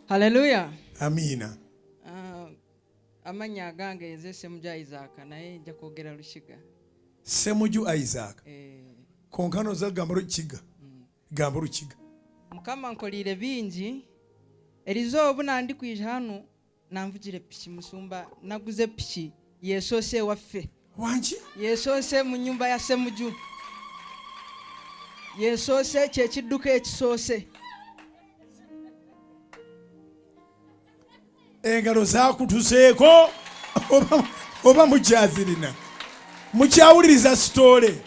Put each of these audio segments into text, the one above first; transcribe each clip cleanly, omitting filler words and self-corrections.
Hallelujah. Amina. Amanya gange nze Semuju Isaac naye nja kwogera Lukiga. Semuju Isaac. Konkano za gamba Lukiga. Gamba Lukiga. Mukama nkolire bingi. Erizo obuna ndi kwija hano namvugire piki musumba naguze piki yesose waffe. Wanji? Yesose mu nyumba ya Semuju. Yesose kye kidduka ekisose. Engalo zakutuseeko oba mukyazirina mukyawuliriza sitole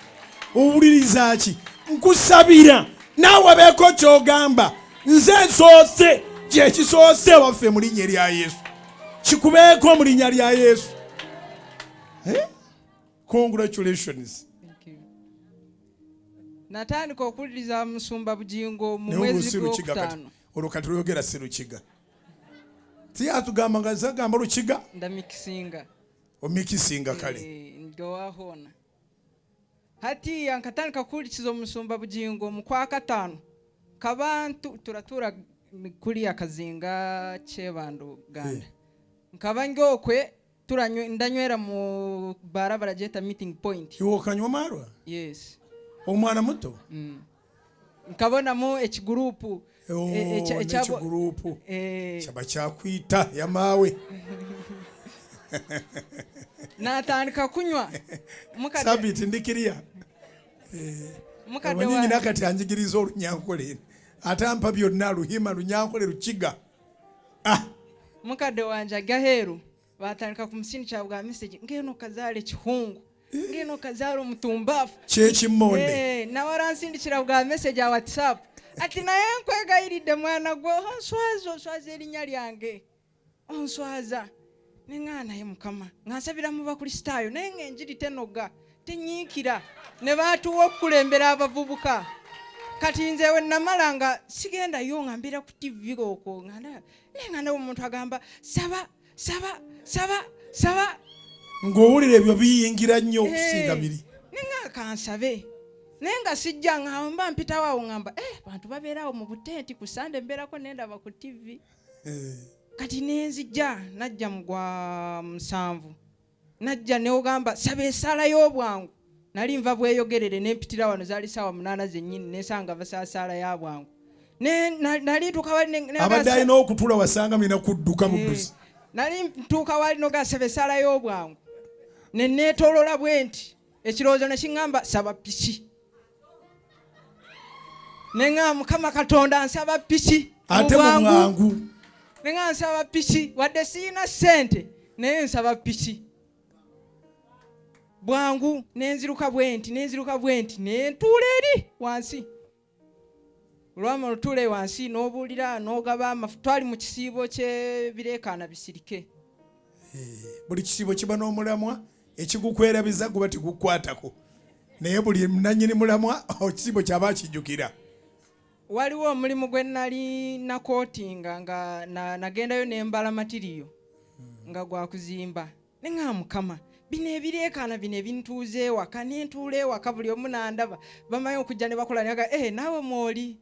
owuliriza ki nkusabira naawe beeko kyogamba nze nsoose kyekisoose waffe mu linnya lya Yesu kikubeeko mu linnya lya Yesu. Congratulations. Natandika okuwuliriza musumba Bujingo mu mwezi gw'okutaano. Olwo kati lwogera si Lukiga. Tiyatugamba nga zagamba Lukiga. Ndamikisinga. Omikisinga kale. Ndo wahona. Hati yankatandika kuwuliriza musumba Bujingo mu kwa kataano. Kabantu turatura kuli akazinga Kyebando Ganda. Nkaba njokwe ndanywera mu barabara jeta meeting point. Iwo kanywa marwa? Yes. Omwana muto? Nkabona mu ekigurupu ekigurupu kyaba kyakwita yamaawe. Natandika kunywa mukade sabiti ndikiriya mukade wa nyina kati anjigiriza olunyankole atampa byonna Luhima Lunyankole Lukiga. Mukade wanje gaheru batandika kumusindikira bwa message ngeno kazale kihungu ngeno kazale omutumbafu kyekimonde na waransindikira bwa message ya WhatsApp ati naye nkwegayiridde mwana gwo onswaza erinnya lyange onswaza nengana ye Mukama ngansabira mu bakristaayo naye ngenjiri tenoga tenyikira ne batuwa okulembera abavubuka kati nze we namalanga sigenda yo ngambira ku TV goko ngana omuntu agamba saba ng'owulira ebyo biyingira nnyo okusinga biri nenga kansabe nenga sijja ngamba mpita waawo ngamba bantu babeerawo mu butenti ku Sunday mbeerako nendaba ku TV kati nenzijja najja mugwa 7 najja ne ogamba saba esala y'obwangu nali nva bweyogerere nempitira wano zaali sawa 8 zennyini nesanga basasala ya bwangu nali tuka wali abadde alina okutula wasanga mina kudduka buddusi nali ntuuka wali noga saba esala y'obwangu neneetolola bwenti ekirowoozo nekiŋŋamba saba piki nenga Mukama Katonda nsaba piki ate mu bwangu nenga nsaba piki wadde siina ssente naye nsaba piki bwangu nenziruka bwenti nentuula eri wansi olwama lutuule wansi n'obuulira n'ogaba amafuta twali mu kisiibo ky'ebireekaana bisirike. Buli kisiibo kiba n'omulamwa ekigukwerabiza guba tigukwatako naye buli nannyini mulamwa ekisiibo kyaba akijjukira. Waliwo omulimu gwe nali nakootinga nga nagendayo nembala matiriyo nga gwa kuzimba nenga Mukama bino ebireekaana bino ebintuuza ewaka nentuula ewaka buli omu nandaba bamaye okujja ne bakola nawe mwoli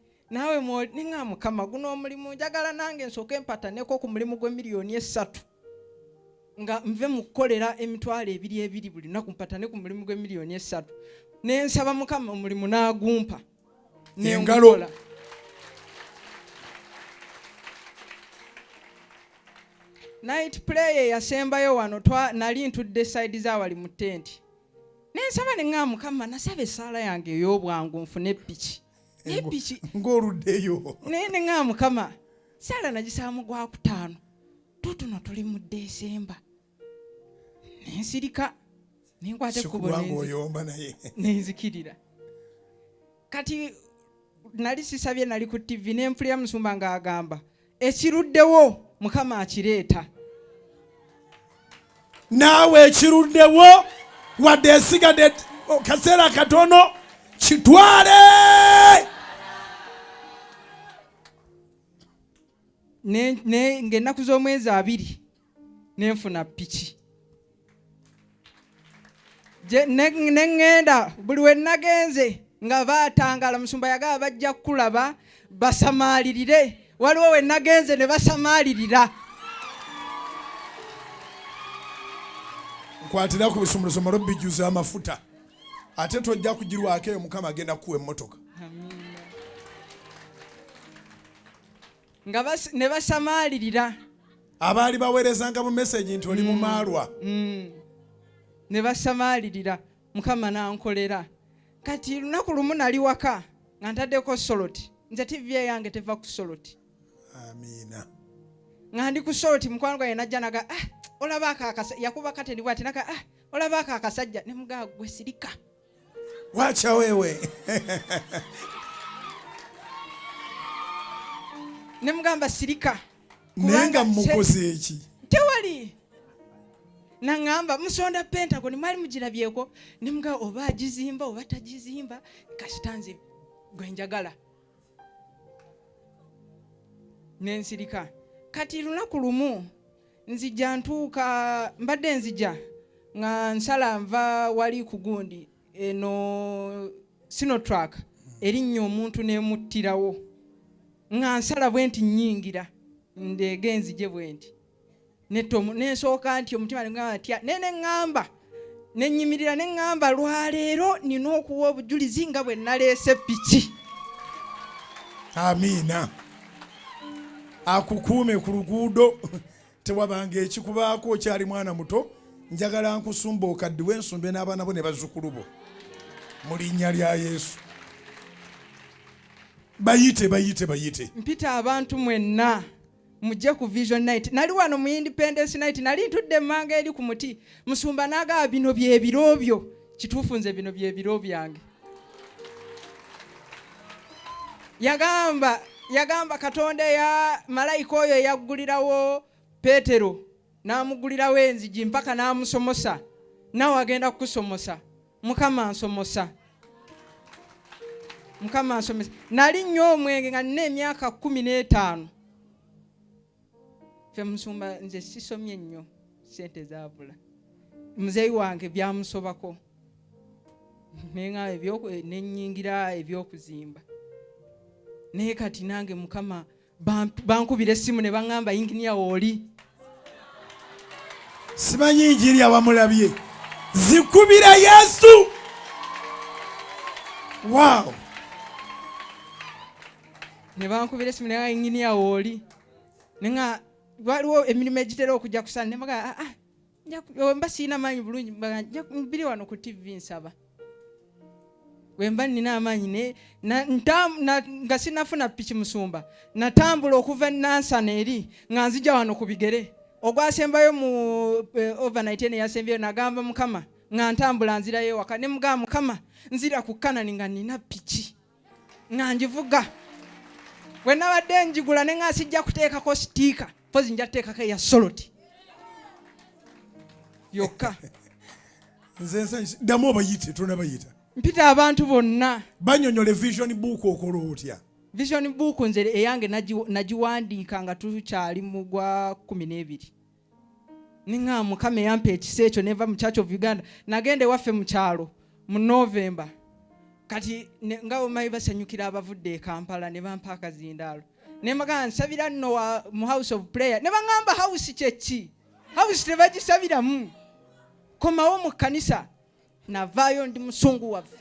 nenga Mukama guno omulimu njagala nange nsooke empataneko ku mulimu gwe $3,000,000 nga nve mu kukolera emitwalo 2 buli naku mpatane ku mulimu gwe $3,000,000 nensaba Mukama omulimu n'agumpa engalo. Night prayer yasembayo wano nali ntudde side za wali mu tent nensaba nenga Mukama nasaba esala yange ey'obwangu nfune piki ng'oluddeyo nenga Mukama sala nagisaamu gwa 5 tutuno tuli mu December nensirika nenkwate kuboneza nenzikirira kati nali sisabye nali ku TV nempulira musumba nga agamba ekiruddewo Mukama akireeta naawe ekiruddewo wadde esigadde kaseera katono kitwale ng'ennaku z'omwezi 2 nenfuna piki neŋŋenda buli we nagenze nga baatangala musumba yagaba bajja kulaba basamaalirire waliwo we nagenze ne basamaalirira. Nkwatira ku bisumulusomo bijjuza amafuta ate tojja kugirwako eyo Mukama agenda kuwa emmotoka. Nga ne basamaalirira abaali baweerezanga mu message nti oli mu maalwa. Ne basamaalirira Mukama n'ankolera. Kati lunaku lumu nali waka nga ntaddeko soloti, nze TV yange teva ku soloti. Amiina. Nga ndi ku soloti mukwano gwange najja naga olaba akakasajja yakuba kateni bwati naga olaba akakasajja ne mugaa gwe sirika. Wacha wewe. Ne mugamba sirika. Nenga mukoze eki. Tewali. Nangamba musonda Pentagon mwali mugirabyeko ne mugaa oba agizimba oba tagizimba kasitanze gwenjagala. Nensirika. Kati lunaku lumu nzija ntuuka mbadde nzija nga nsala nva wali ku gundi eno Sinotrack erinnya omuntu nemuttirawo nga nsala bwenti nnyingira ndege nzije bwenti nensooka nti omutima ngamba tya nene ngamba nenyimirira ne ngamba lwaleero nina okuwa obujulizi nga bwe naleese piki. Amiina. Akukuume ku luguudo tewabanga ekikubaako okyali mwana muto, njagala nkusumba okaddiwe ensumbe n'abaana bo ne bazzukulu bo mu linnya lya Yesu. Bayite. Mpita abantu mwenna mujje ku Vision Night. Nali wano mu Independence Night nali ntudde mmanga eri ku muti musumba n'agamba bino bye biro byo. Kituufu nze bino bye biro byange. Yagamba Katonda ya malayika oyo yaggulirawo Petero n'amugulirawo enzigi mpaka n'amusomosa. Nawe agenda kukusomosa. Mukama nsomosa. Nali nnyo omwenge nga nina emyaka 15. Fe musumba nze sisomye nnyo sente zaabula. Muzeeyi wange byamusobako. Nenga nenyingira ebyokuzimba. Naye kati nange Mukama bankubira essimu ne baŋŋamba yinginiya oli. Simanyi injiri abamulabye. Zikubira Yesu. Wow. Ne bankubira essimu ne yinginiya oli. Nenga waliwo emirimu egitera okujja kusana ne baga mba siina maanyi bulungi mbiri wano ku TV nsaba. Wemba nina amaanyi nga sinafuna piki musumba natambula okuva Nansana eri nga nzija wano ku bigere. Ogwasembayo mu overnight ne yasembyeyo nagamba Mukama nga ntambula nzirayo waka ne mugamba Mukama nzira ku Kanani nga nina piki nga njivuga. We nabadde njigula ne nga sijja kuteekako sitiika pozi nja kuteekako ya soloti yokka. Nze damu bayite tunabayita. Mpita abantu bonna banyonyole Vision Book okola otya. Vision Book nze eyange nagiwandiika nga tukyali mu gwa 12. Ninga Mukama yampa ekisa ekyo neva mu Church of Uganda nagende waffe mu kyalo mu November. Kati nga omayi basanyukira abavudde e Kampala ne bampa akazindaalo. Ne magana nsabira nno mu house of prayer. Ne bangamba house kyeki. House tebagisabiramu. Komawo mu kanisa. Navaayo ndi musungu waffe.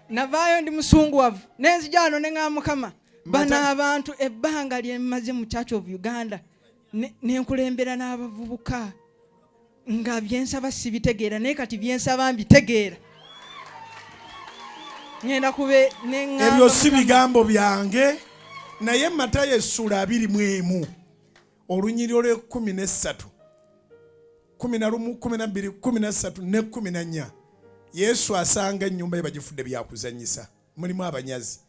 Navaayo ndi musungu waffe. Nenzija wano ne ngamba Mukama bana abantu ebbanga lye mmaze mu Church of Uganda nenkulembera n'abavubuka nga byensaba sibitegeera naye kati byensaba mbitegeera. Ngenda kube nengamba ebyo si bigambo byange naye Matayo essula 21 olunyiriro lwe 13 11 12 13 ne 14 Yesu asanga ennyumba ye bagifudde byakuzanyisa mulimu abanyazi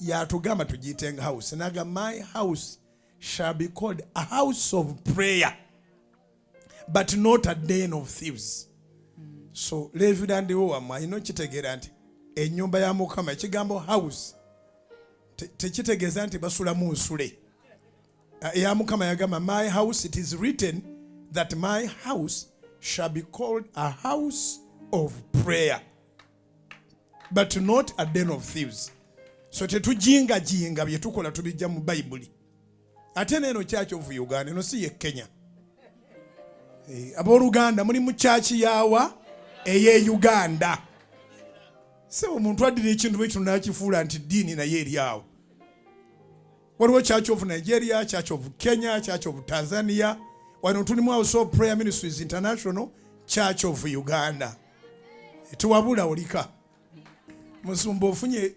yatugamba tugiyitenga house naga my house shall be called a house of prayer but not a den of thieves. So Reverend Owama ino kitegeera nti ennyumba ya Mukama ekigambo house tekitegeeza nti basula mu nsule ya Mukama yagamba my house it is written that my house shall be called a house of prayer, but not a den of thieves. So tetujinga bye tukola tubijja mu Bayibuli. Ate neno Church of Uganda no si ye Kenya. Abooluganda muli mu church yawa eye Uganda. Sebo omuntu addira ekintu bwe kino n'akifuula nti ddiini naye eri awo. Waliwo Church of Nigeria, Church of Kenya, Church of Tanzania. Wano tulimu House of Prayer Ministries International, Church of Uganda. Tuwabula olika. Musumba ofunye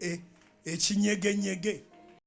ekinyegenyege.